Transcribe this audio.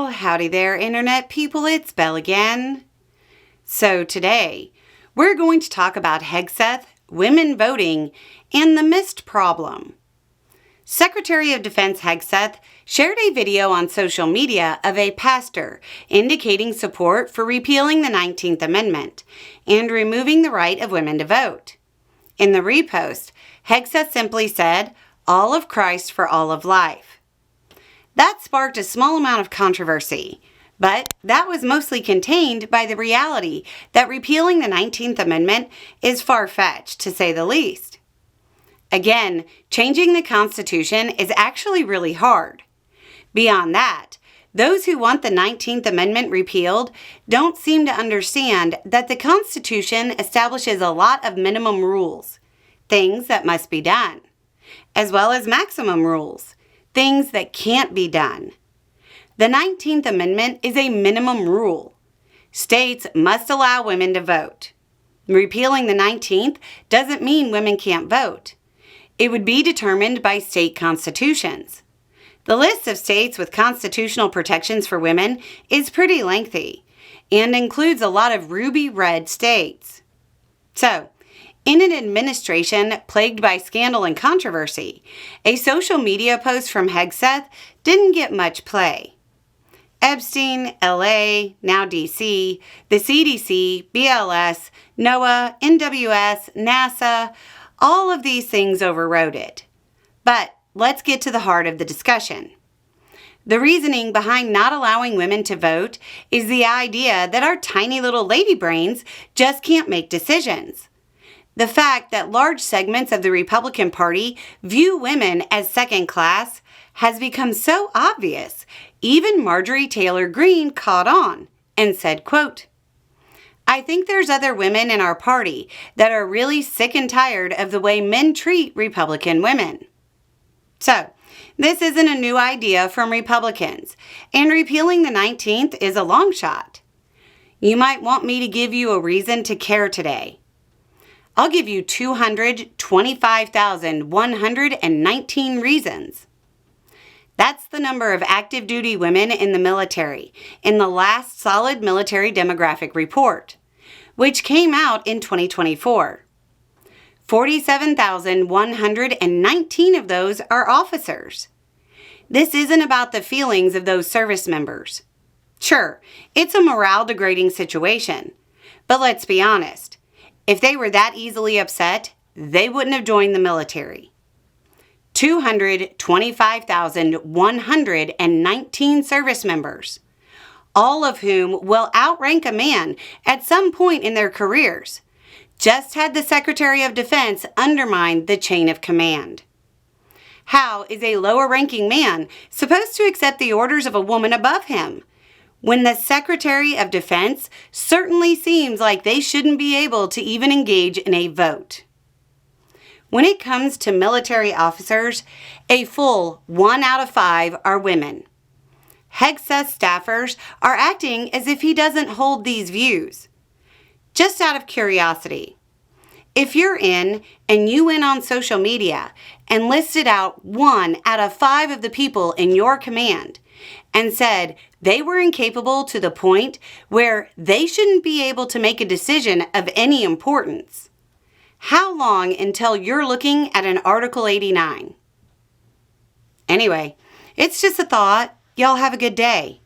howdy there, Internet people. It's Belle again. So today, we're going to talk about Hegseth, women voting, and the missed problem. Secretary of Defense Hegseth shared a video on social media of a pastor indicating support for repealing the 19th Amendment and removing the right of women to vote. In the repost, Hegseth simply said, "All of Christ for all of life." That sparked a small amount of controversy, but that was mostly contained by the reality that repealing the 19th Amendment is far-fetched, to say the least. Again, changing the Constitution is actually really hard. Beyond that, those who want the 19th Amendment repealed don't seem to understand that the Constitution establishes a lot of minimum rules, things that must be done, as well as maximum rules, things that can't be done. The 19th Amendment is a minimum rule. States must allow women to vote. Repealing the 19th doesn't mean women can't vote. It would be determined by state constitutions. The list of states with constitutional protections for women is pretty lengthy and includes a lot of ruby red states. So, in an administration plagued by scandal and controversy, a social media post from Hegseth didn't get much play. Epstein, LA, now DC, the CDC, BLS, NOAA, NWS, NASA, all of these things overrode it. But let's get to the heart of the discussion. The reasoning behind not allowing women to vote is the idea that our tiny little lady brains just can't make decisions. The fact that large segments of the Republican Party view women as second class has become so obvious, even Marjorie Taylor Greene caught on and said, quote, "I think there's other women in our party that are really sick and tired of the way men treat Republican women." So, this isn't a new idea from Republicans, and repealing the 19th is a long shot. You might want me to give you a reason to care today. I'll give you 225,119 reasons. That's the number of active duty women in the military in the last solid military demographic report, which came out in 2024. 47,119 of those are officers. This isn't about the feelings of those service members. Sure, it's a morale-degrading situation, but let's be honest. If they were that easily upset, they wouldn't have joined the military. 225,119 service members, all of whom will outrank a man at some point in their careers, just had the Secretary of Defense undermine the chain of command. How is a lower-ranking man supposed to accept the orders of a woman above him, when the Secretary of Defense certainly seems like they shouldn't be able to even engage in a vote? When it comes to military officers, a full 1 out of 5 are women. Hegseth staffers are acting as if he doesn't hold these views. Just out of curiosity, if you're in and you went on social media and listed out 1 out of 5 of the people in your command and said they were incapable to the point where they shouldn't be able to make a decision of any importance, how long until you're looking at an Article 89? Anyway, it's just a thought. Y'all have a good day.